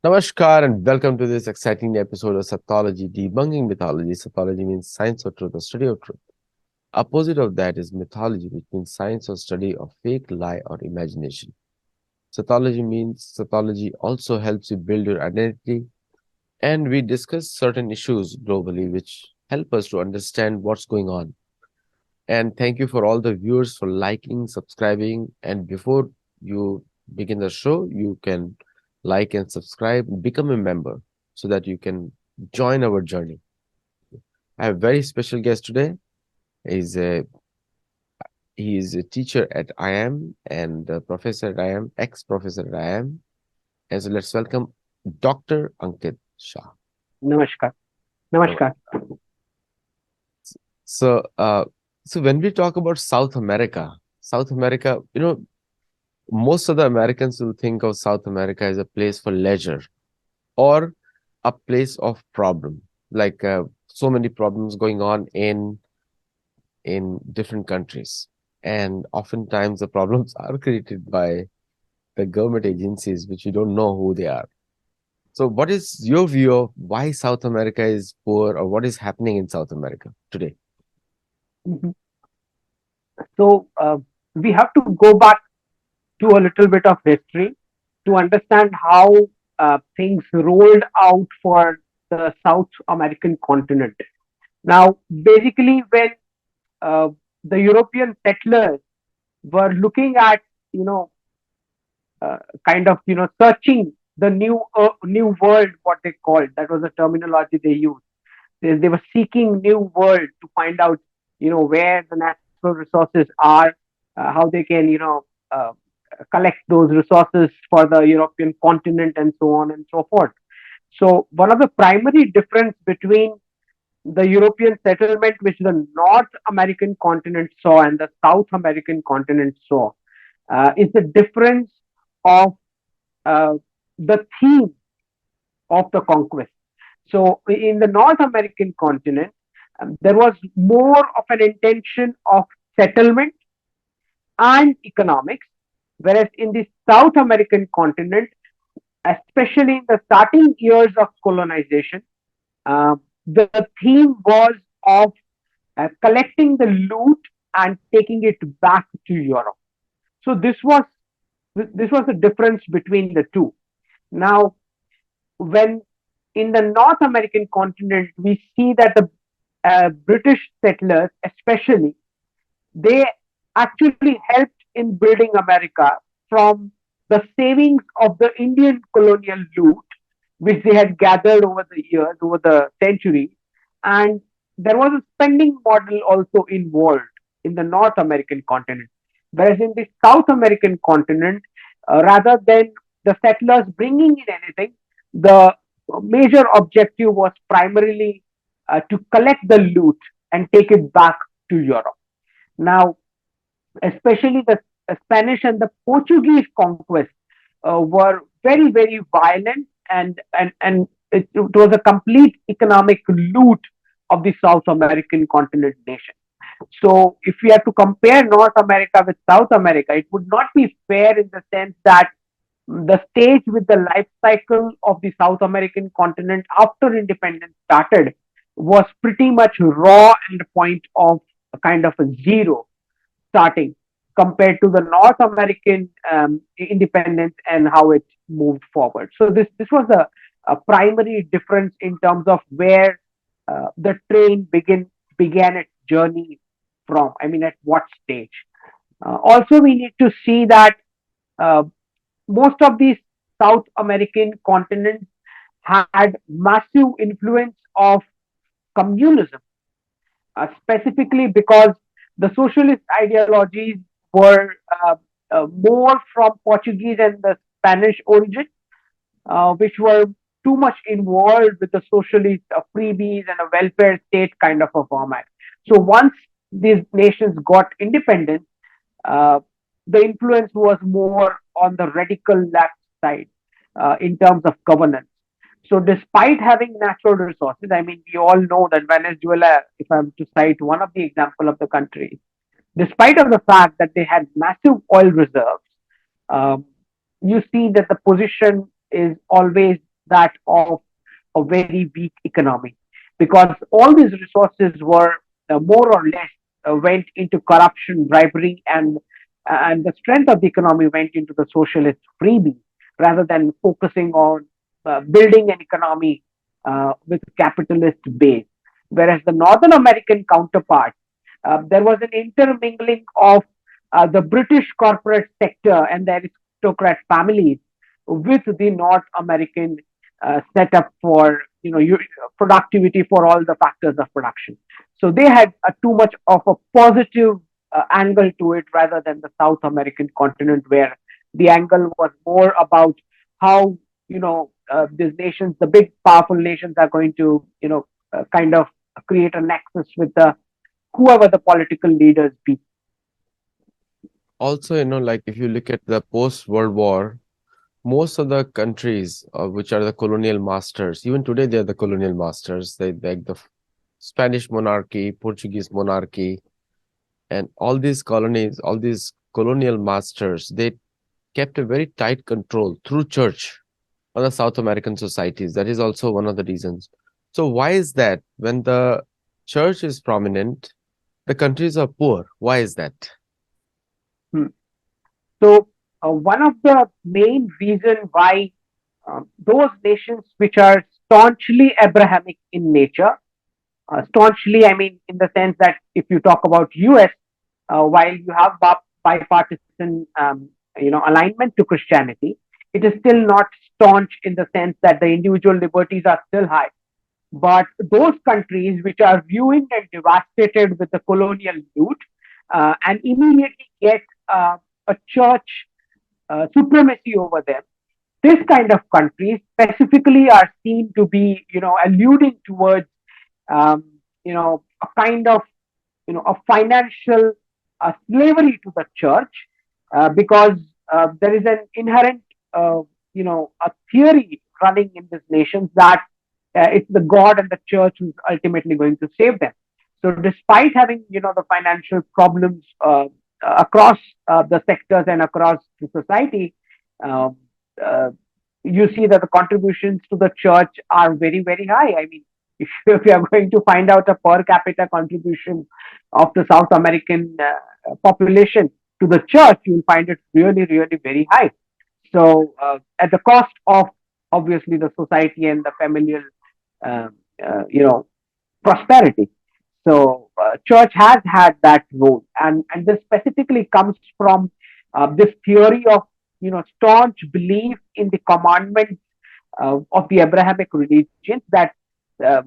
Namaskar and welcome to this exciting episode of Sattology, debunking mythology. Sattology means science or truth, or study of truth. Opposite of that is mythology, which means science or study of fake, lie, or imagination. Sattology also helps you build your identity, and we discuss certain issues globally which help us to understand what's going on. And thank you for all the viewers for liking, subscribing, and before you begin the show, you can like and subscribe, become a member so that you can join our journey. I have a very special guest today. He's a he is a teacher at IIM and a professor at IIM, ex-professor at IIM. And so let's welcome Dr. Ankit Shah. Namaskar. Oh, Namaskar. So, so when we talk about South America, most of the Americans will think of South America as a place for leisure or a place of problem, like so many problems going on in different countries, and oftentimes the problems are created by the government agencies, which we don't know who they are. So, what is your view of why South America is poor, or what is happening in South America today? Mhm. So we have to go back to a little bit of history to understand how things rolled out for the South American continent. Now, basically, when uh, the European settlers were looking at, you know, uh, searching the new world, what they called, that was the terminology they used. They were seeking new world to find out, where the natural resources are, how they can, uh, collect those resources for the European continent and so on and so forth. So one of the primary difference between the European settlement which the North American continent saw and the South American continent saw is the difference of uh, the theme of the conquest. So in the North American continent, there was more of an intention of settlement and economics, whereas in the South American continent, especially in the starting years of colonization, the theme was of collecting the loot and taking it back to Europe. So this was the difference between the two. Now, when in the North American continent, we see that the British settlers, especially, they actually helped in building America from the savings of the Indian colonial loot, which they had gathered over the years, over the centuries. And there was a spending model also involved in the North American continent. Whereas in the South American continent, rather than the settlers bringing in anything, the major objective was primarily to collect the loot and take it back to Europe. Now, especially the Spanish and the Portuguese conquest were very, very violent, and it was a complete economic loot of the South American continent nation. So, if we have to compare North America with South America, it would not be fair in the sense that the stage with the life cycle of the South American continent after independence started was pretty much raw and point of a kind of a zero starting compared to the North American independence and how it moved forward. So this was a primary difference in terms of where the train began its journey from. I mean, at what stage? Also, we need to see that uh, most of these South American continents had massive influence of communism, specifically because the socialist ideologies were more from Portuguese and the Spanish origin, which were too much involved with the socialist freebies and a welfare state kind of a format. So once these nations got independence, uh, the influence was more on the radical left side in terms of governance. So, despite having natural resources, I mean, we all know that Venezuela, if I'm to cite one of the example of the country, despite of the fact that they had massive oil reserves, um, you see that the position is always that of a very weak economy, because all these resources were more or less went into corruption, bribery, and the strength of the economy went into the socialist freebie rather than focusing on building an economy with capitalist base. Whereas the Northern American counterpart, there was an intermingling of the British corporate sector and the aristocrat families with the North American setup for productivity for all the factors of production. So they had too much of a positive angle to it rather than the South American continent, where the angle was more about how these nations, the big powerful nations, are going to kind of create a nexus with the whoever the political leaders be. Also, like if you look at the post-World War, most of the countries which are the colonial masters, even today they are the colonial masters. They like the Spanish monarchy, Portuguese monarchy, and all these colonies, all these colonial masters, they kept a very tight control through church on the South American societies. That is also one of the reasons. So why is that? When the church is prominent, the countries are poor. Why is that? Hmm. So one of the main reason why those nations which are staunchly Abrahamic in nature, staunchly, I mean, in the sense that if you talk about US, while you have bipartisan, alignment to Christianity, it is still not staunch in the sense that the individual liberties are still high. But those countries which are ruined and devastated with the colonial loot and immediately get a church supremacy over them, this kind of countries specifically are seen to be, alluding towards, um, a kind of, a financial slavery to the church, because there is an inherent, a theory running in these nations that it's the God and the church who's ultimately going to save them. So, despite having, the financial problems across the sectors and across the society, um, uh, you see that the contributions to the church are very, very high. I mean, if you are going to find out a per capita contribution of the South American population to the church, you will find it really, really very high. So, at the cost of obviously the society and the familial, um, prosperity. So, church has had that role, and this specifically comes from this theory of staunch belief in the commandments of the Abrahamic religions, that uh,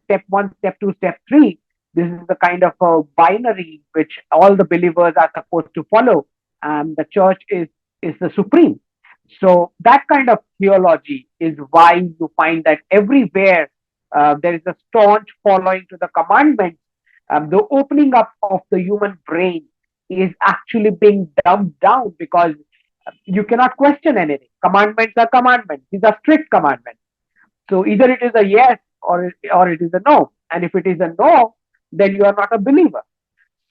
step one, step two, step three. This is the kind of a binary which all the believers are supposed to follow, and the church is the supreme. So that kind of theology is why you find that everywhere there is a staunch following to the commandments. The opening up of the human brain is actually being dumbed down because you cannot question anything. Commandments are commandments. These are strict commandments. So either it is a yes or it is a no. And if it is a no, then you are not a believer.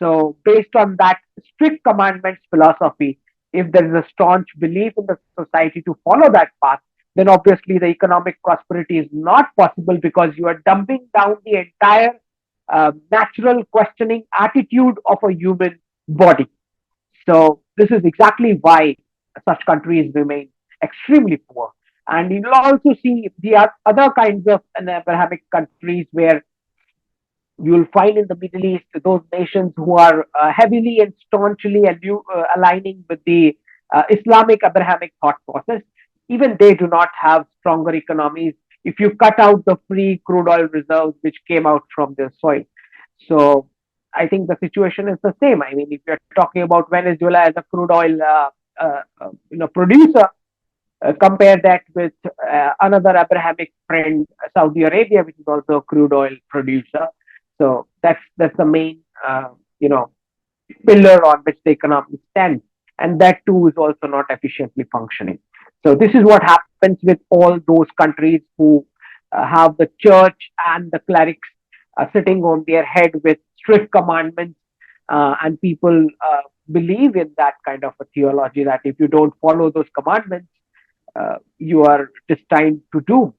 So based on that strict commandments philosophy, if there is a staunch belief in the society to follow that path, then obviously the economic prosperity is not possible because you are dumbing down the entire natural questioning attitude of a human body. So this is exactly why such countries remain extremely poor. And you'll also see the other kinds of Abrahamic countries where you'll find in the Middle East those nations who are heavily and staunchly aligning with the Islamic Abrahamic thought process. Even they do not have stronger economies if you cut out the free crude oil reserves which came out from their soil. So I think the situation is the same. I mean, if you're talking about Venezuela as a crude oil producer, compare that with another Abrahamic friend, Saudi Arabia, which is also a crude oil producer. So that's the main pillar on which the economy stands, and that too is also not efficiently functioning. So this is what happens with all those countries who have the church and the clerics sitting on their head with strict commandments, and people believe in that kind of a theology that if you don't follow those commandments, you are destined to doom.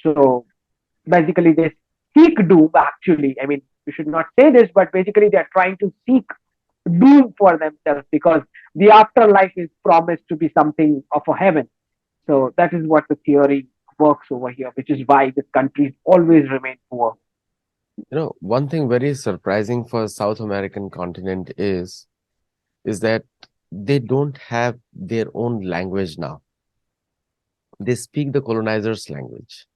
So basically, they seek doom. Actually, I mean, you should not say this, but basically, they are trying to seek doom for themselves because the afterlife is promised to be something of a heaven. So that is what the theory works over here, which is why the countries always remain poor. One thing very surprising for South American continent is that they don't have their own language now. They speak the colonizers' language,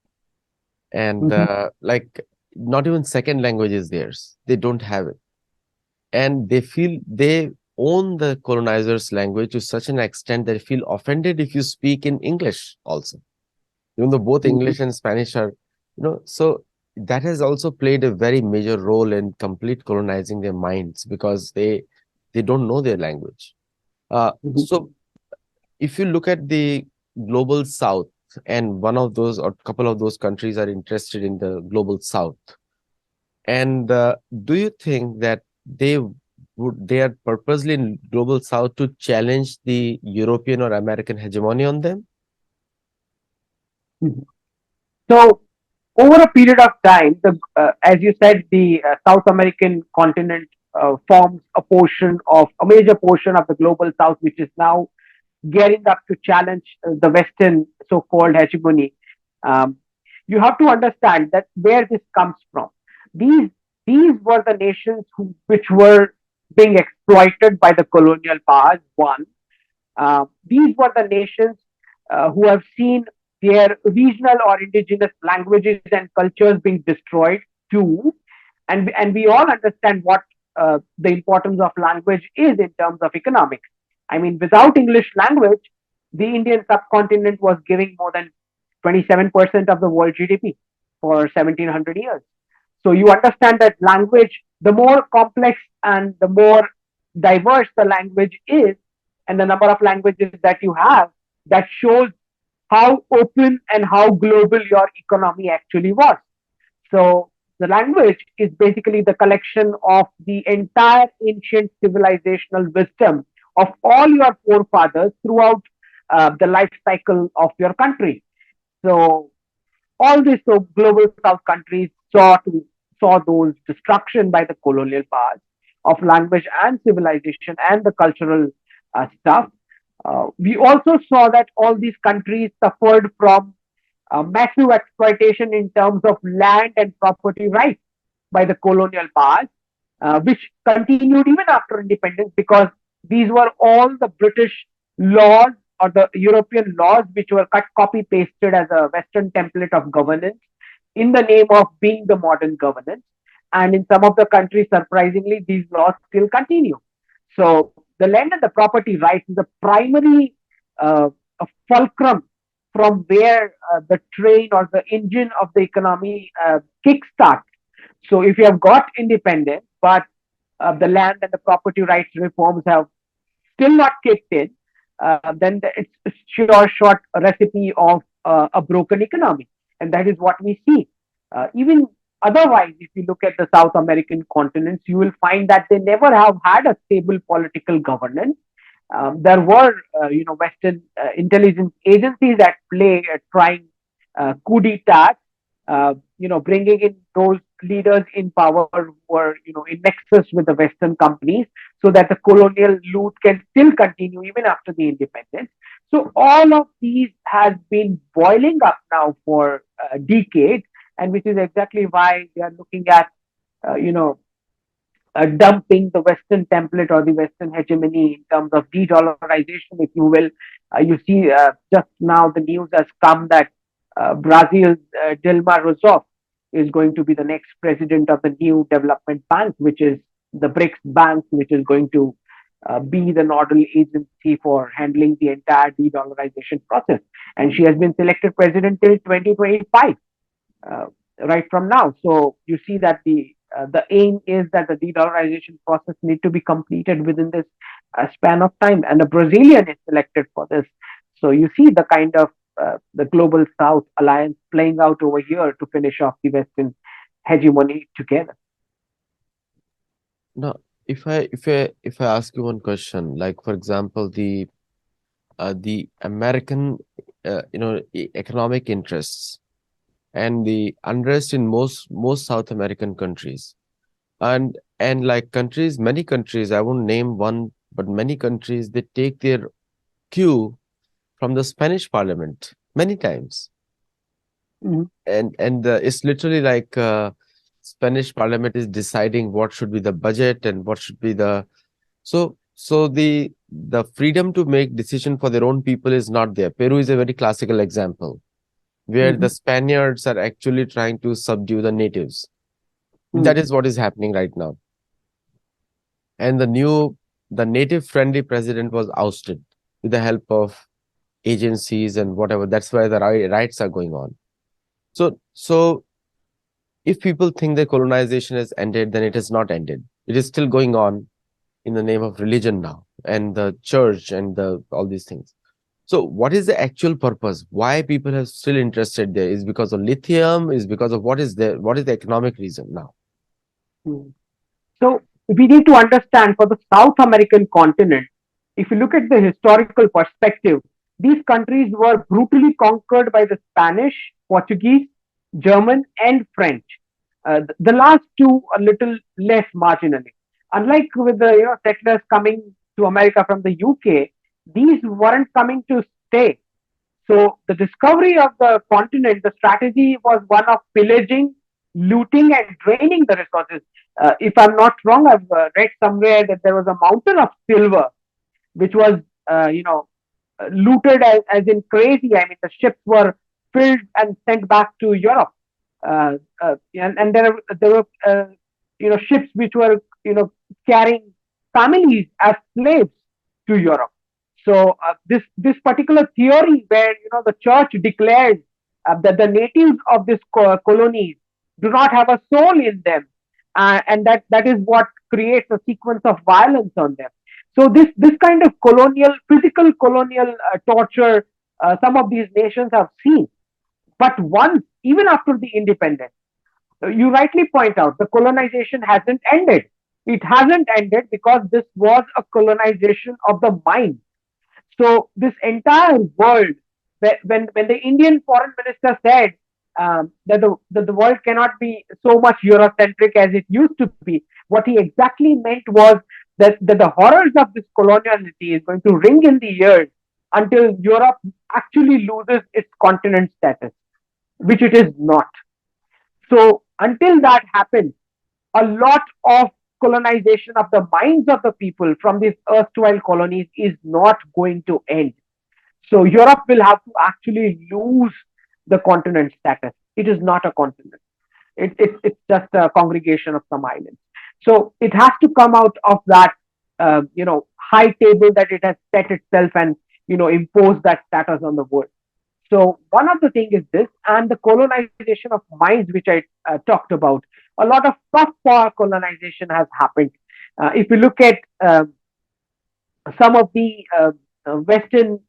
and Mhm, like not even second language is theirs. They don't have it, and they feel they own the colonizers' language to such an extent that they feel offended if you speak in English also, even though both mhm, English and Spanish are, so that has also played a very major role in complete colonizing their minds because they don't know their language. mhm, So if you look at the global south, and one of those or couple of those countries are interested in the global south, and do you think that they are purposely in global south to challenge the European or American hegemony on them? mhm. So over a period of time, as you said, the South American continent forms a major portion of the global South, which is now gearing up to challenge the Western so-called hegemony. Um, you have to understand that where this comes from. These these were the nations which were being exploited by the colonial powers. One, these were the nations who have seen their regional or indigenous languages and cultures being destroyed. Two, and we all understand what the importance of language is in terms of economics. I mean, without English language, the Indian subcontinent was giving more than 27% of the world GDP for 1700 years. So you understand that language, the more complex and the more diverse the language is, and the number of languages that you have, that shows how open and how global your economy actually was. So the language is basically the collection of the entire ancient civilizational wisdom of all your forefathers throughout the life cycle of your country. So all these global south countries saw those destruction by the colonial powers of language and civilization and the cultural stuff. We also saw that all these countries suffered from massive exploitation in terms of land and property rights by the colonial powers, which continued even after independence because these were all the British laws or the European laws which were cut copy pasted as a Western template of governance in the name of being the modern governance. And in some of the countries, surprisingly, these laws still continue. So the land and the property rights is a primary a fulcrum from where the train or the engine of the economy kickstarts. So if you have got independence, but the land and the property rights reforms have still not kicked in, then it's a sure short recipe of a broken economy. And that is what we see. Even otherwise, if you look at the South American continents, you will find that they never have had a stable political governance. There were, Western intelligence agencies at play trying coup d'etat, bringing in those leaders in power who were, in nexus with the Western companies so that the colonial loot can still continue even after the independence. So all of these has been boiling up now for decades, and which is exactly why they are looking at, uh, you know, dumping the Western template or the Western hegemony in terms of de-dollarization, if you will. You see, just now the news has come that Brazil's Dilma Rousseff is going to be the next president of the new development bank, which is the BRICS bank, which is going to be the nodal agency for handling the entire de-dollarization process. And she has been selected president till 2025, uh, right from now. So you see that the aim is that the de-dollarization process need to be completed within this span of time, and a Brazilian is selected for this. So you see the kind of the global South alliance playing out over here to finish off the Western hegemony together. Now, if I ask you one question, like for example, the American economic interests and the unrest in most South American countries. And like countries, many countries, I won't name one, but many countries, they take their cue from the Spanish Parliament many times. mhm, And it's literally like Spanish Parliament is deciding what should be the budget and what should be the so the freedom to make decision for their own people is not there. Peru is a very classical example where the mhm, Spaniards are actually trying to subdue the natives. That mhm, is what is happening right now. And the native friendly president was ousted with the help of agencies and whatever. That's why the riots are going on. So if people think that colonization has ended, then it has not ended. It is still going on in the name of religion now and the church and the all these things. So what is the actual purpose? Why people are still interested there? Is because of lithium? Is because of what is there? What is the economic reason now? mhm. So we need to understand for the South American continent, if you look at the historical perspective, these countries were brutally conquered by the Spanish, Portuguese, German, and French. The last two a little less marginally. Unlike with the settlers coming to America from the UK, these weren't coming to stay. So the discovery of the continent, the strategy was one of pillaging, looting, and draining the resources. If I'm not wrong, I've read somewhere that there was a mountain of silver which was, looted as in crazy. I mean, the ships were filled and sent back to Europe, and there were ships which were carrying families as slaves to Europe. So this particular theory, where the church declares that the natives of this colonies do not have a soul in them, and that is what creates a sequence of violence on them. So this kind of colonial, physical colonial torture, some of these nations have seen. But once, even after the independence, you rightly point out, the colonization hasn't ended. It hasn't ended because this was a colonization of the mind. So this entire world, when the Indian foreign minister said that the world cannot be so much Eurocentric as it used to be, what he exactly meant was that the horrors of this coloniality is going to ring in the ears until Europe actually loses its continent status, which it is not. So until that happens, a lot of colonization of the minds of the people from these erstwhile colonies is not going to end. So Europe will have to actually lose the continent status. It is not a continent. It's just a congregation of some islands. So it has to come out of that, high table that it has set itself and, impose that status on the world. So one of the things is this, and the colonization of minds, which I talked about. A lot of soft power colonization has happened. If you look at some of the Western,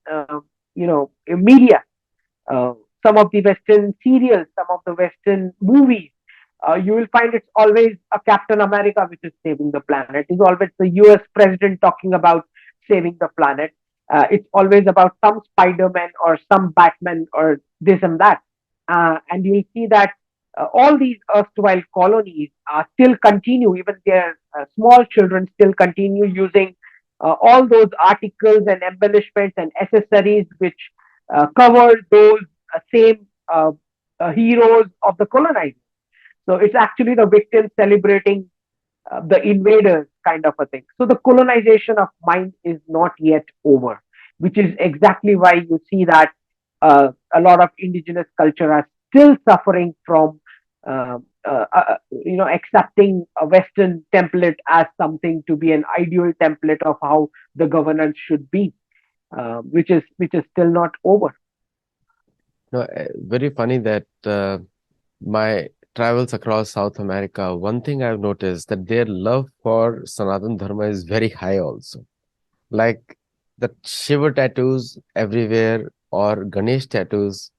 media, uh, some of the Western serials, some of the Western movies, you will find it's always a Captain America which is saving the planet. It's always the US president talking about saving the planet. It's always about some Spider Man or some Batman or this and that. And you'll see that all these erstwhile colonies still continue, even their small children still continue using all those articles and embellishments and accessories which cover those same heroes of the colonizers. So it's actually the victims celebrating the invaders kind of a thing. So the colonization of mind is not yet over, which is exactly why you see that a lot of indigenous culture are still suffering from accepting a Western template as something to be an ideal template of how the governance should be, which is still not over. No, very funny that my travels across South America, one thing I've noticed that their love for Sanatan Dharma is very high also. Like the Shiva tattoos everywhere or Ganesh tattoos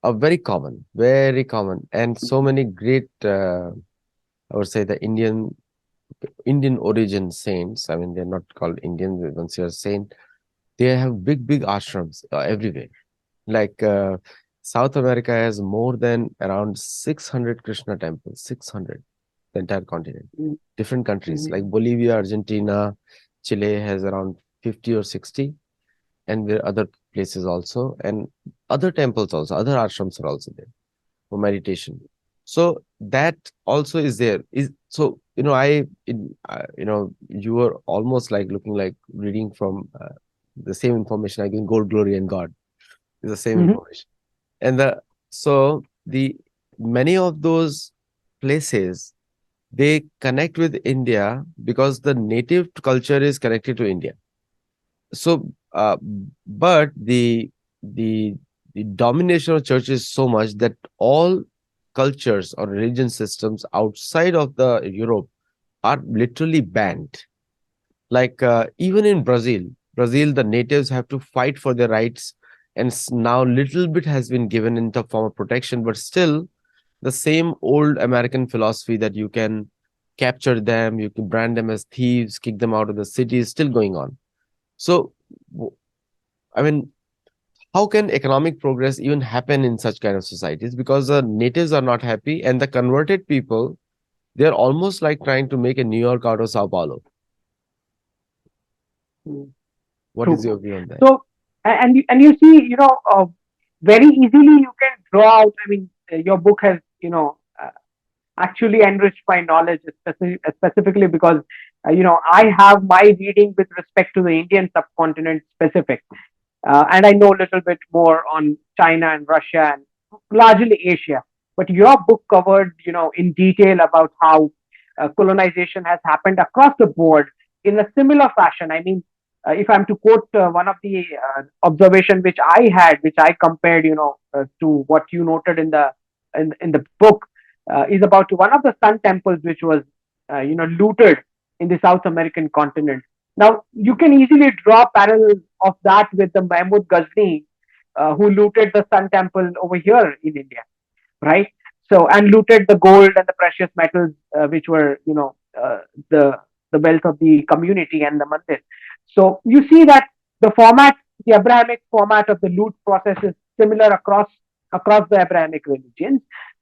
are very common, very common. And so many great, I would say the Indian origin saints. I mean, they're not called Indian once you're a saint. They have big, big ashrams everywhere. Like South America has more than around 600 Krishna temples, 600, the entire continent. Mm, Different countries like mhm, Bolivia, Argentina, Chile has around 50 or 60, and there are other places also, and other temples also, other ashrams are also there for meditation. So that also is there. Is so you were almost like looking like reading from the same information like in Gold, Glory, and God is the same mhm, information. And the many of those places they connect with India because the native culture is connected to India. So, but the the domination of church is so much that all cultures or religion systems outside of the Europe are literally banned. Like even in Brazil, the natives have to fight for their rights, and now little bit has been given in the form of protection, but still the same old American philosophy that you can capture them, you can brand them as thieves, kick them out of the city is still going on. So, w- I mean, how can economic progress even happen in such kind of societies? Because the natives are not happy, and the converted people, they're almost like trying to make a New York out of Sao Paulo. mm. What is True. your view on that? So, and you see, very easily you can draw out. I mean, your book has, actually enriched my knowledge, specifically because, I have my reading with respect to the Indian subcontinent specific. And I know a little bit more on China and Russia and largely Asia. But your book covered, in detail about how colonization has happened across the board in a similar fashion. I mean, if I'm to quote one of the observation which I had, which I compared, to what you noted in the book, is about one of the sun temples which was, looted in the South American continent. Now, you can easily draw parallels of that with the Mahmud Ghazni, who looted the Sun Temple over here in India, right? So, and looted the gold and the precious metals, which were, the wealth of the community and the mandir. So, you see that the format, the Abrahamic format of the loot process is similar across the Abrahamic religions,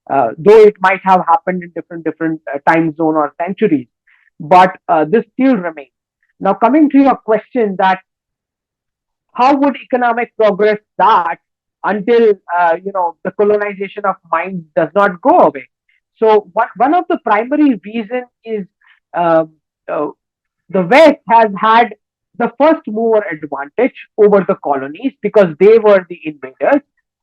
though it might have happened in different time zone or centuries, but this still remains. Now, coming to your question that how would economic progress start until the colonization of minds does not go away? So, one of the primary reasons is uh, uh, the West has had the first mover advantage over the colonies because they were the invaders,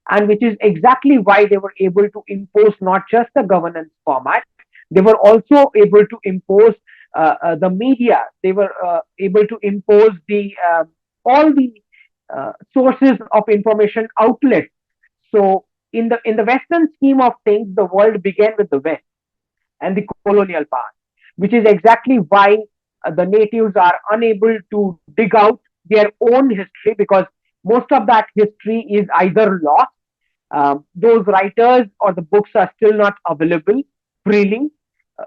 and which is exactly why they were able to impose not just the governance format, they were also able to impose the media. They were able to impose the all the sources of information outlets. So, in the Western scheme of things, the world began with the West and the colonial past, which is exactly why the natives are unable to dig out their own history because most of that history is either lost, those writers or the books are still not available freely. Uh,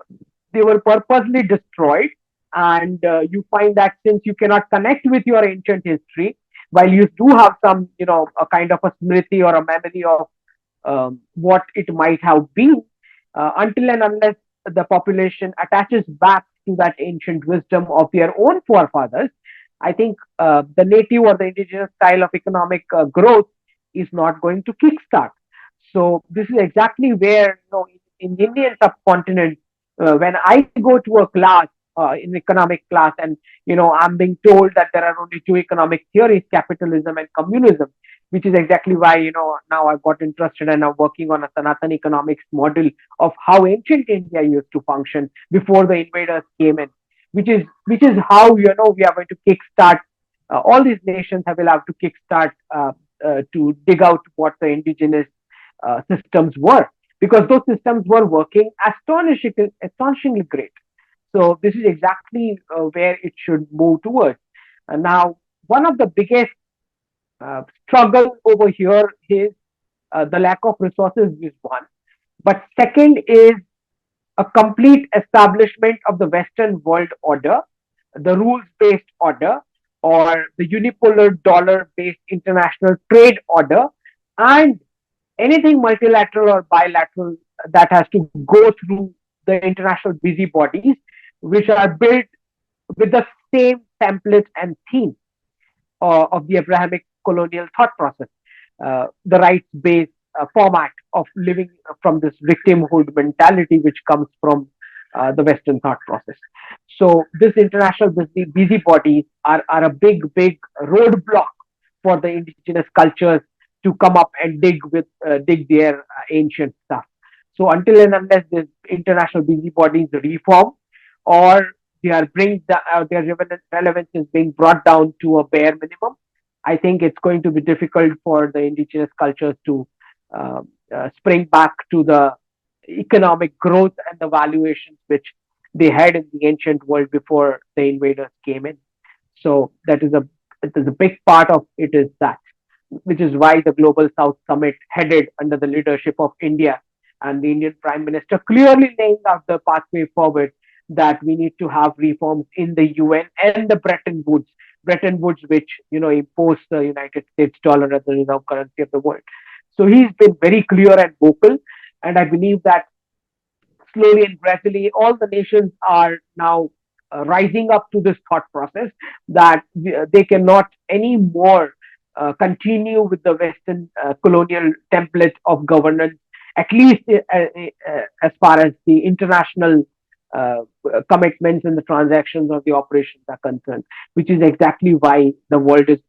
they were purposely destroyed. And you find that since you cannot connect with your ancient history, while you do have some, a kind of a smriti or a memory of what it might have been, until and unless the population attaches back to that ancient wisdom of their own forefathers, I think the native or the indigenous style of economic growth is not going to kickstart. So this is exactly where, in the Indian subcontinent, when I go to a class, in economic class, and I'm being told that there are only two economic theories, capitalism and communism, which is exactly why now I've got interested and I'm working on a Sanatan economics model of how ancient India used to function before the invaders came in, which is how we are going to kickstart. All these nations will have to kickstart to dig out what the indigenous systems were, because those systems were working astonishingly great. So this is exactly where it should move towards. Now, one of the biggest struggle over here is the lack of resources is one, but second is a complete establishment of the Western world order, the rules based order, or the unipolar dollar based international trade order, and anything multilateral or bilateral that has to go through the international busybodies, which are built with the same template and theme of the Abrahamic colonial thought process, the rights based format of living from this victimhood mentality, which comes from the Western thought process. So, this international busybodies are a big roadblock for the indigenous cultures to come up and dig their ancient stuff. So, until and unless these international busybodies reform, or their relevance is being brought down to a bare minimum, I think it's going to be difficult for the indigenous cultures to uh, spring back to the economic growth and the valuations which they had in the ancient world before the invaders came in. So it is a big part of it is that, which is why the Global South Summit, headed under the leadership of India and the Indian Prime Minister, clearly laying out the pathway forward that we need to have reforms in the UN and the Bretton Woods, which imposed the United States dollar as the reserve currency of the world. So he's been very clear and vocal, and I believe that slowly and gradually, all the nations are now rising up to this thought process that they cannot anymore continue with the Western colonial template of governance, at least as far as the international uh, commitments and the transactions or the operations are concerned, which is exactly why the world is,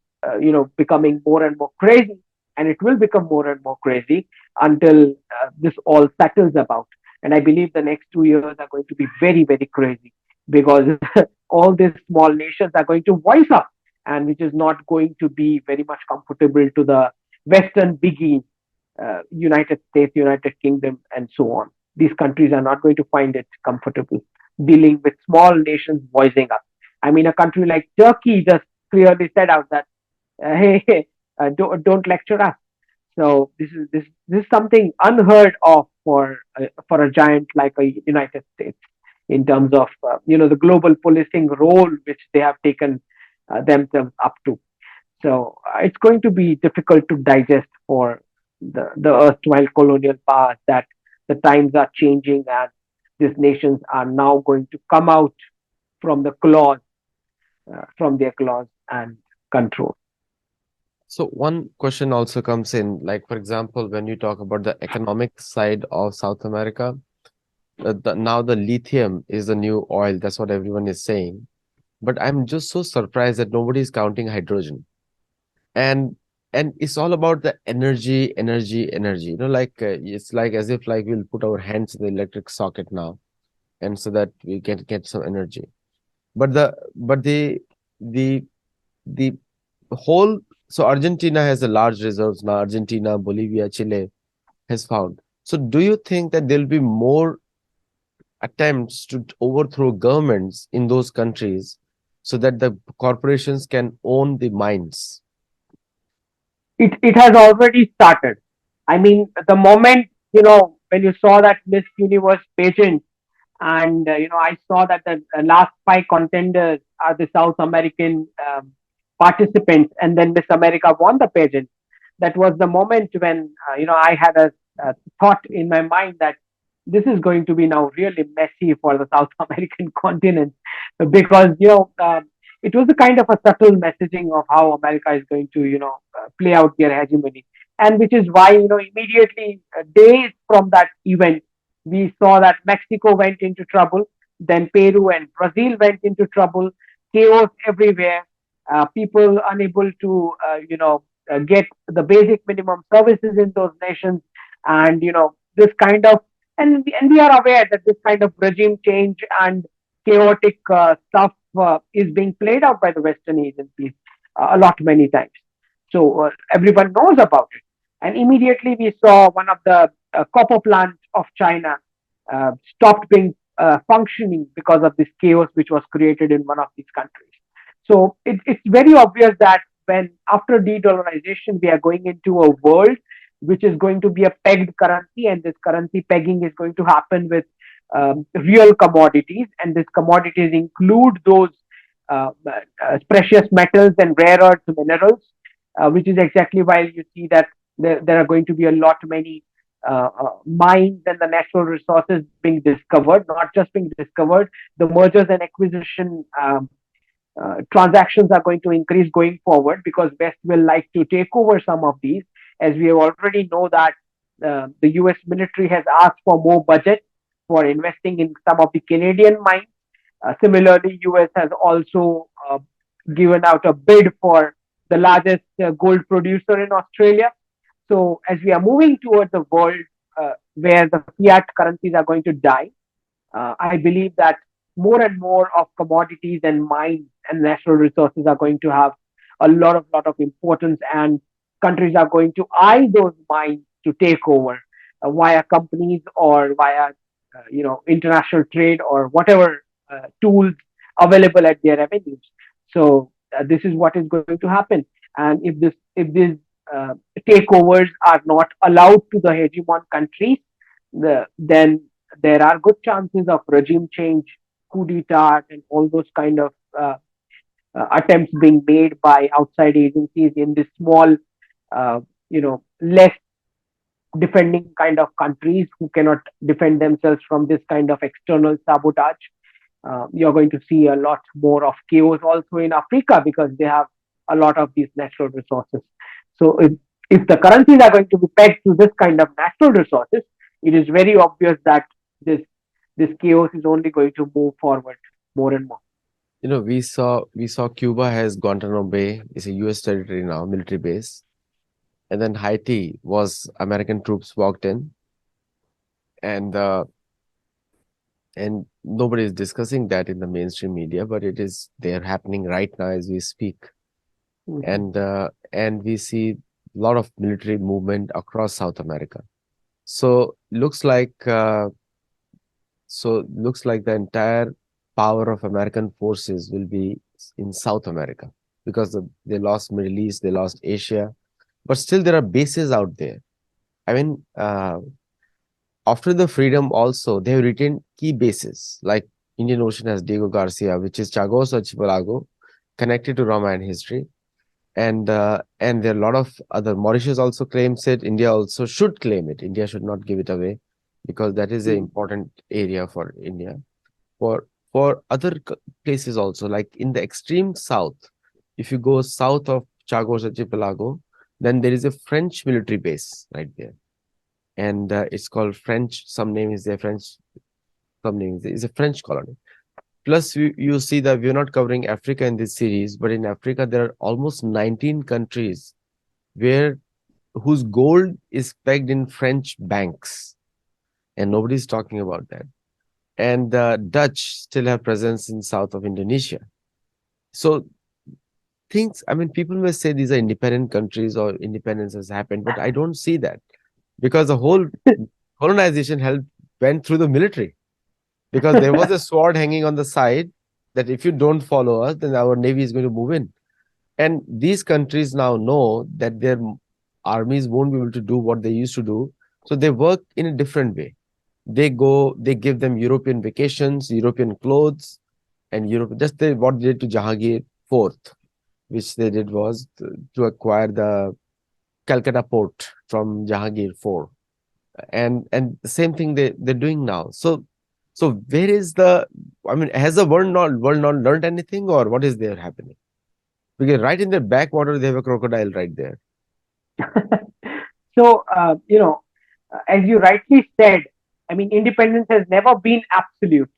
becoming more and more crazy, and it will become more and more crazy until this all settles about. And I believe the next 2 years are going to be very crazy because all these small nations are going to voice up, and which is not going to be very much comfortable to the Western biggies, United States, United Kingdom, and so on. These countries are not going to find it comfortable dealing with small nations voicing up. I mean, a country like Turkey just clearly said out that, hey, don't lecture us. So this is something unheard of for a giant like a United States in terms of the global policing role which they have taken themselves up to. So it's going to be difficult to digest for the erstwhile colonial powers that the times are changing and these nations are now going to come out from the claws, from their claws and control. So one question also comes in, like for example, when you talk about the economic side of South America, now the lithium is the new oil. That's what everyone is saying. But I'm just so surprised that nobody is counting hydrogen. And it's all about the energy. Like it's like as if like we'll put our hands in the electric socket now, and so that we can get some energy. But the the whole so Argentina has a large reserves now. Argentina, Bolivia, Chile has found. So do you think that there'll be more attempts to overthrow governments in those countries so that the corporations can own the mines? It has already started. I mean, the moment when you saw that Miss Universe pageant, and I saw that the last five contenders are the South American participants, and then Miss America won the pageant. That was the moment when I had a thought in my mind that this is going to be now really messy for the South American continent, because it was a kind of a subtle messaging of how America is going to play out their hegemony, and which is why immediately days from that event we saw that Mexico went into trouble, then Peru and Brazil went into trouble, chaos everywhere, people unable to get the basic minimum services in those nations, and this kind of, and we are aware that this kind of regime change and chaotic stuff is being played out by the Western agencies a lot many times. So everyone knows about it. And immediately we saw one of the copper plants of China stopped being functioning because of this chaos which was created in one of these countries. So it's very obvious that when after de-dollarization we are going into a world which is going to be a pegged currency, and this currency pegging is going to happen with real commodities, and these commodities include those precious metals and rare earth minerals, which is exactly why you see that There are going to be a lot many mines and the natural resources being discovered, not just being discovered, the mergers and acquisition transactions are going to increase going forward because West will like to take over some of these, as we already know that the U.S. military has asked for more budget for investing in some of the Canadian mines. Similarly, U.S. has also given out a bid for the largest gold producer in Australia. So as we are moving towards a world where the fiat currencies are going to die, I believe that more and more of commodities and mines and natural resources are going to have a lot of importance, and countries are going to eye those mines to take over via companies or via international trade or whatever tools available at their avenues. So this is what is going to happen, and if these uh, takeovers are not allowed to the hegemon countries, then there are good chances of regime change, coup d'etat, and all those kind of attempts being made by outside agencies in this small, less defending kind of countries who cannot defend themselves from this kind of external sabotage. You're going to see a lot more of chaos also in Africa because they have a lot of these natural resources. So if the currencies are going to be pegged to this kind of natural resources, it is very obvious that this this chaos is only going to move forward more and more. We saw Cuba has Guantanamo Bay. It's a U.S. territory now, military base. And then Haiti was American troops walked in, and nobody is discussing that in the mainstream media, but it is there happening right now as we speak. Mhm. And we see a lot of military movement across South America. So looks like the entire power of American forces will be in South America because they lost Middle East, they lost Asia, but still there are bases out there. I mean, after the freedom also, they have retained key bases like Indian Ocean has Diego Garcia, which is Chagos Archipelago, connected to Ramayana history. And there are a lot of other. Mauritius also claims it. India also should claim it. India should not give it away because that is an Mm. important area for India. For other places also, like in the extreme south, if you go south of Chagos Archipelago, then there is a French military base right there, and it's called French. Some name is there French. Some name is a French colony. Plus, you see that we're not covering Africa in this series, but in Africa there are almost 19 countries where whose gold is pegged in French banks, and nobody's talking about that. And the Dutch still have presence in south of Indonesia. So I mean, people may say these are independent countries or independence has happened, but I don't see that because the whole colonization went through the military because there was a sword hanging on the side that if you don't follow us, then our navy is going to move in. And these countries now know that their armies won't be able to do what they used to do. So they work in a different way. They give them European vacations, European clothes, and what they did to Jahangir Fourth, which they did was to acquire the Calcutta port from Jahangir IV. And the same thing they're doing now. So where is I mean, has the world not learned anything, or what is there happening? Because right in their backwater they have a crocodile right there. So, as you rightly said, I mean, independence has never been absolute.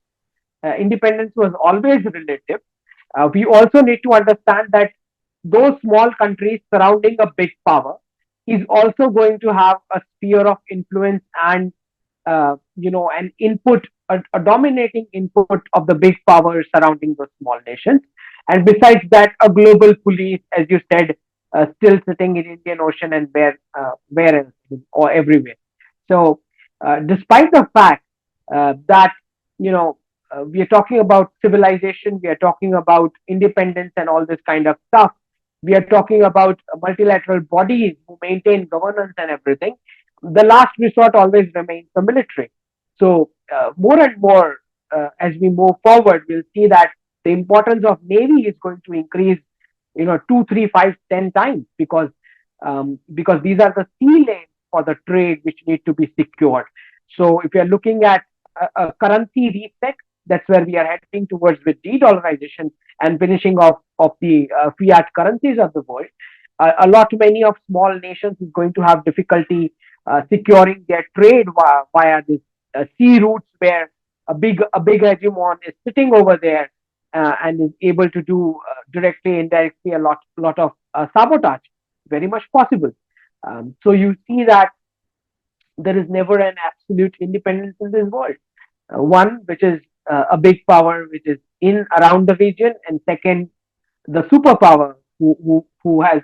Independence was always relative. We also need to understand that those small countries surrounding a big power is also going to have a sphere of influence and an input, a dominating input of the big power surrounding those small nations. And besides that, a global police, as you said, still sitting in Indian Ocean and where else or everywhere. So, despite the fact that you know we are talking about civilization, we are talking about independence and all this kind of stuff. We are talking about multilateral bodies who maintain governance and everything. The last resort always remains the military. So more and more as we move forward, we'll see that the importance of navy is going to increase, two, three, five, 10 times because because these are the sea lanes for the trade which need to be secured. So if you are looking at a currency reset, that's where we are heading towards with de-dollarization and finishing of the fiat currencies of the world. A lot many of small nations is going to have difficulty securing their trade via this sea routes where a big hegemon is sitting over there and is able to do directly indirectly a lot of sabotage, very much possible. So you see that there is never an absolute independence in this world. One, which is a big power, which is in around the region, and second, the superpower who has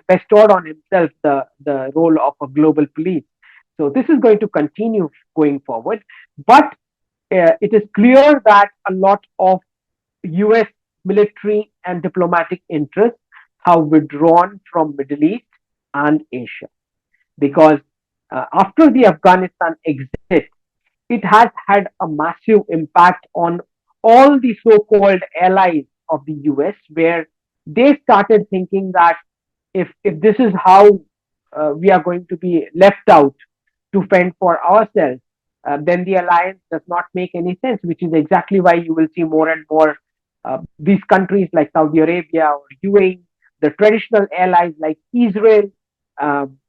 bestowed on himself the role of a global police. So this is going to continue going forward, but it is clear that a lot of US military and diplomatic interests have withdrawn from Middle East and Asia, because after the Afghanistan exit, it has had a massive impact on all the so-called allies of the US, where they started thinking that if this is how we are going to be left out to fend for ourselves, then the alliance does not make any sense, which is exactly why you will see more and more these countries like Saudi Arabia or UAE, the traditional allies like Israel,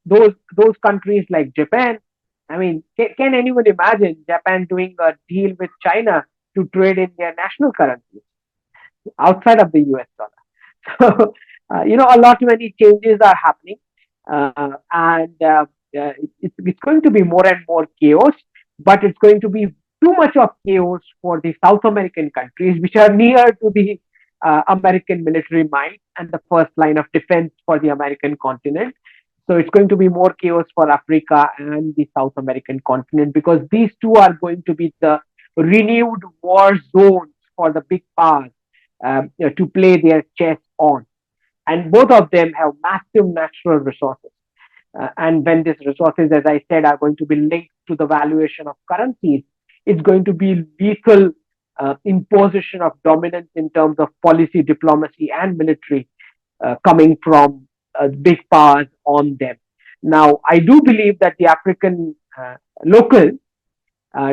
those countries like Japan. I mean, can anyone imagine Japan doing a deal with China to trade in their national currency outside of the US dollar? So, a lot many changes are happening, and it's going to be more and more chaos, but it's going to be too much of chaos for the South American countries, which are near to the American military might and the first line of defense for the American continent. So it's going to be more chaos for Africa and the South American continent, because these two are going to be the renewed war zones for the big powers to play their chess on. And both of them have massive natural resources. And when these resources, as I said, are going to be linked to the valuation of currencies, it's going to be lethal imposition of dominance in terms of policy, diplomacy, and military coming from big powers on them. Now, I do believe that the African locals,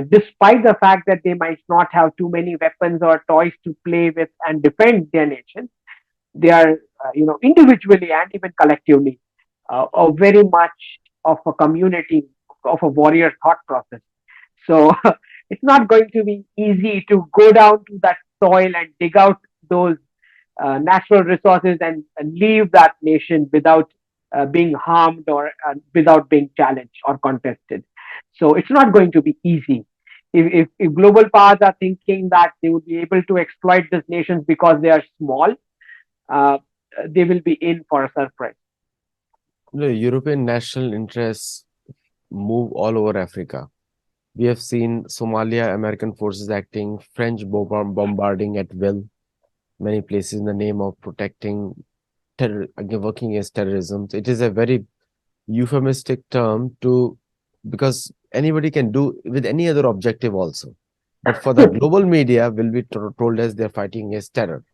despite the fact that they might not have too many weapons or toys to play with and defend their nation, they are, individually and even collectively, very much of a community, of a warrior thought process. So it's not going to be easy to go down to that soil and dig out those natural resources and leave that nation without being harmed or without being challenged or contested. So it's not going to be easy. If global powers are thinking that they would be able to exploit these nations because they are small, uh, they will be in for a surprise. The European national interests move all over Africa. We have seen Somalia, American forces acting, French bombarding at will, many places in the name of protecting again, working against terrorism. So it is a very euphemistic term to because anybody can do with any other objective also. But for the global media, will be told as they're fighting against terror.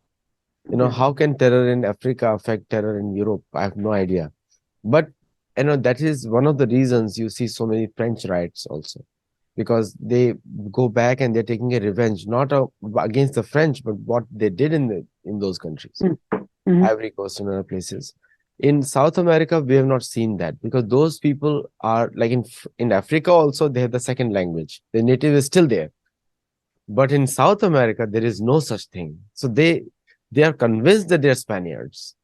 How can terror in Africa affect terror in Europe? I have no idea. But that is one of the reasons you see so many French riots also, because they go back and they're taking a revenge, not against the French, but what they did in those countries, Mhm. Ivory Coast and other places. In South America, we have not seen that because those people are like in Africa also they have the second language. The native is still there, but in South America there is no such thing. So they are convinced that they are Spaniards,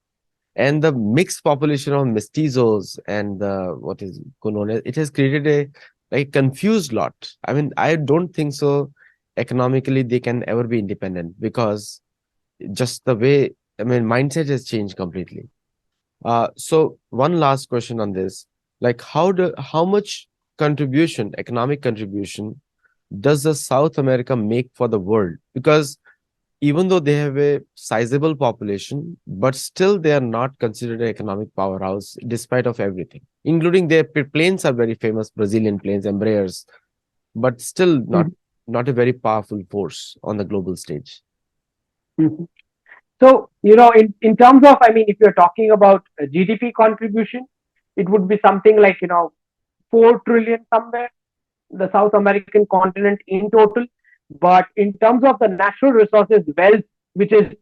and the mixed population of mestizos and the what is known as it has created a like confused lot. I mean, I don't think so economically they can ever be independent because just the way, I mean, mindset has changed completely. So one last question on this, like how much contribution, economic contribution, does the South America make for the world? Because even though they have a sizable population, but still they are not considered an economic powerhouse despite of everything, including their planes are very famous, Brazilian planes, Embraers, but still not Mhm. not a very powerful force on the global stage. Mhm. So, in terms of, I mean, if you're talking about GDP contribution, it would be something like, 4 trillion somewhere, the South American continent in total. But in terms of the natural resources wealth, which is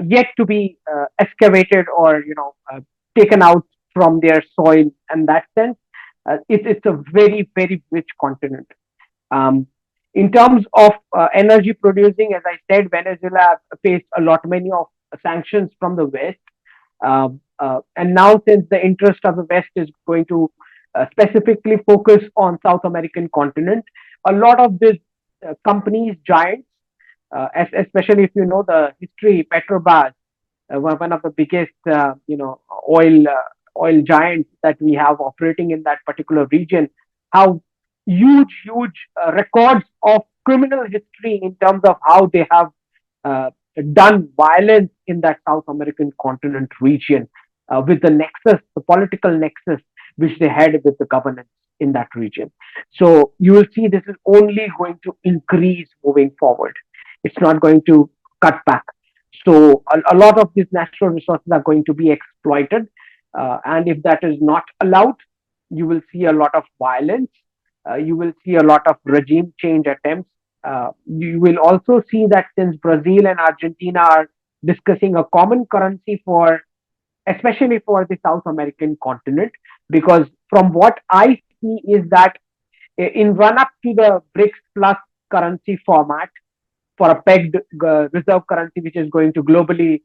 yet to be excavated or, taken out from their soil, and that sense, it's a very, very rich continent. Um, in terms of energy producing, as I said, Venezuela faced a lot many of sanctions from the West, and now since the interest of the West is going to specifically focus on South American continent, a lot of these companies, giants, especially if you know the history, Petrobras, one of the biggest, oil giants that we have operating in that particular region, how huge records of criminal history in terms of how they have uh, done violence in that South American continent region, with the nexus, the political nexus which they had with the governance in that region. So you will see this is only going to increase moving forward. It's not going to cut back. So a lot of these natural resources are going to be exploited, and if that is not allowed, you will see a lot of violence. You will see a lot of regime change attempts. You will also see that since Brazil and Argentina are discussing a common currency for, especially for the South American continent, because from what I see is that in run up to the BRICS plus currency format, for a pegged reserve currency, which is going to globally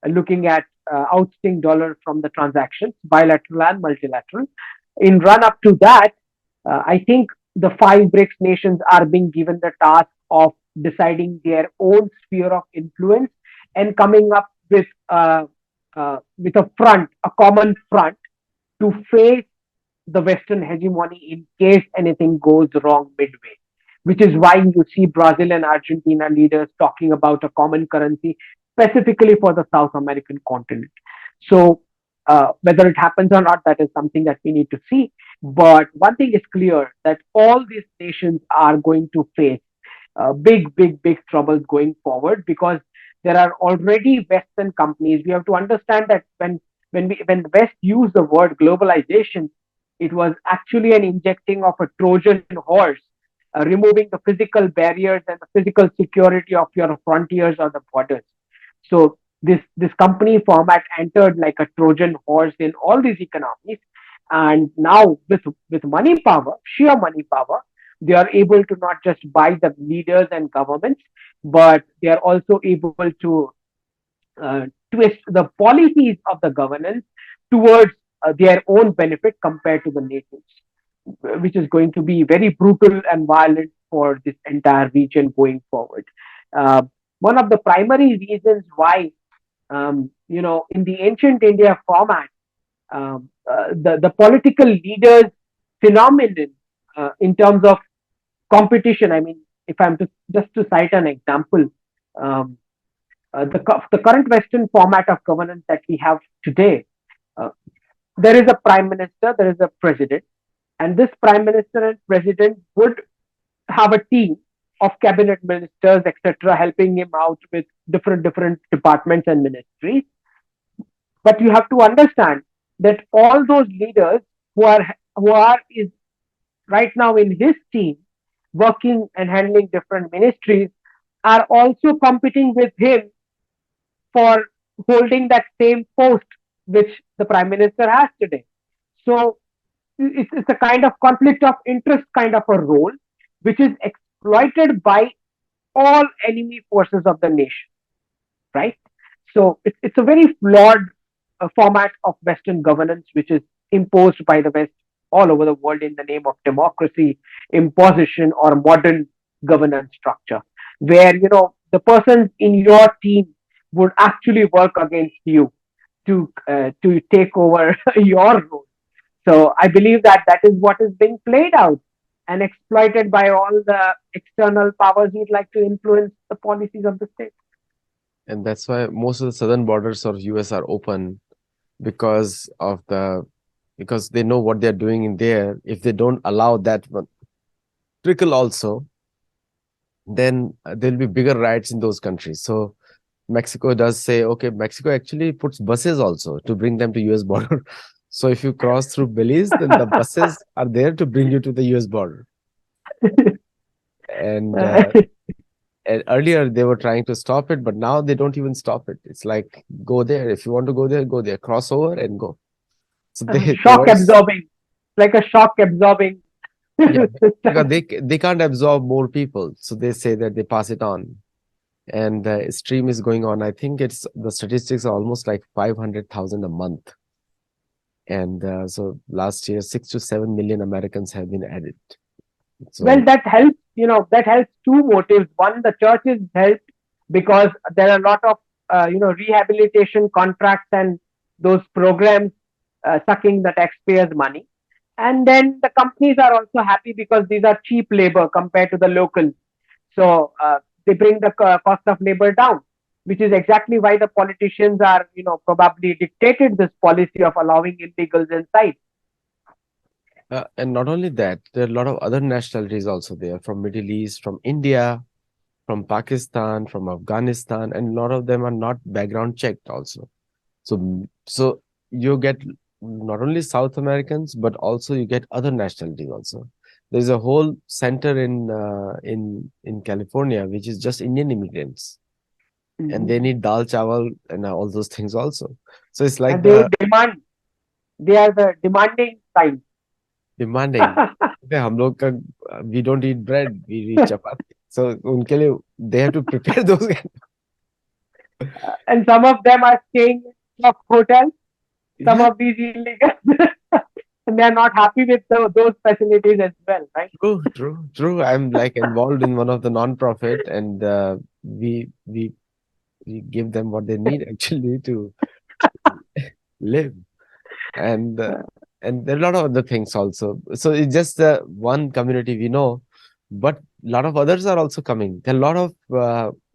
looking at ousting dollar from the transactions, bilateral and multilateral. In run up to that, I think the five BRICS nations are being given the task of deciding their own sphere of influence and coming up with a front, a common front to face the Western hegemony in case anything goes wrong midway, which is why you see Brazil and Argentina leaders talking about a common currency specifically for the South American continent. So, whether it happens or not, that is something that we need to see. But one thing is clear that all these nations are going to face big troubles going forward because there are already Western companies. We have to understand that when the West used the word globalization, it was actually an injecting of a Trojan horse, removing the physical barriers and the physical security of your frontiers or the borders. So this company format entered like a Trojan horse in all these economies, and now with money power, sheer money power, they are able to not just buy the leaders and governments, but they are also able to twist the policies of the governance towards their own benefit compared to the nations, which is going to be very brutal and violent for this entire region going forward. Uh, One of the primary reasons why, in the ancient India format, the political leaders phenomenon in terms of competition. I mean, if I'm to just to cite an example, um, the current Western format of governance that we have today, uh, there is a prime minister, there is a president, and this prime minister and president would have a team of cabinet ministers, etc., helping him out with different departments and ministries. But you have to understand that all those leaders who are is right now in his team, working and handling different ministries, are also competing with him for holding that same post which the prime minister has today. So it's a kind of conflict of interest kind of a role, which is exploited by all enemy forces of the nation, right? So it's a very flawed format of Western governance, which is imposed by the West all over the world in the name of democracy, imposition, or modern governance structure, where the persons in your team would actually work against you to take over your role. So I believe that that is what is being played out and exploited by all the external powers who'd like to influence the policies of the state. And that's why most of the southern borders of US are open because of because they know what they're doing in there. If they don't allow that one trickle also, then there'll be bigger riots in those countries. So Mexico does say, okay, Mexico actually puts buses also to bring them to US border. So if you cross through Belize, then the buses are there to bring you to the US border. And, and earlier they were trying to stop it, but now they don't even stop it. It's like, go there. If you want to go there, cross over and go. So they Shock want to, absorbing, like a shock absorbing yeah, because system. they can't absorb more people. So they say that they pass it on. And the stream is going on. I think it's the statistics are almost like 500,000 a month. And so last year, 6 to 7 million Americans have been added. Well, So that helps, that helps two motives. One, the churches helped because there are a lot of, rehabilitation contracts and those programs sucking the taxpayers' money. And then the companies are also happy because these are cheap labor compared to the locals. So they bring the cost of labor down, which is exactly why the politicians are, probably dictated this policy of allowing illegals inside. and not only that, there are a lot of other nationalities also there from Middle East, from India, from Pakistan, from Afghanistan, and a lot of them are not background checked also. So you get not only South Americans, but also you get other nationalities also. There's a whole center in California which is just Indian immigrants, and Mhm. they need dal chawal and all those things also. So it's like And they the demand, they are the demanding side. demanding. "Okay, हम लोग का we don't eat bread, we eat chapati." So उनके लिए they have to prepare those. And some of them are staying in top hotels, some Yeah, of these illegals, and they are not happy with those facilities as well, right? true. I'm like involved in one of the non-profit, and we give them what they need actually to live, and uh, and there are a lot of other things also. So it's just one community we know, but a lot of others are also coming. There are a lot of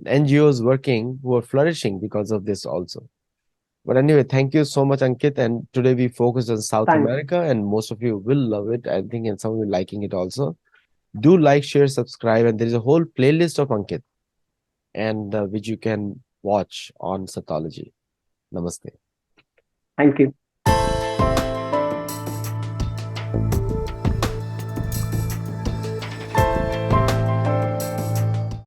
NGOs working who are flourishing because of this also. But anyway, thank you so much, Ankit. And today we focused on South Thanks. America, and most of you will love it, I think, and some of you liking it also. Do like, share, subscribe, and there is a whole playlist of Ankit, and which you can watch on Sattology. Namaste. Thank you.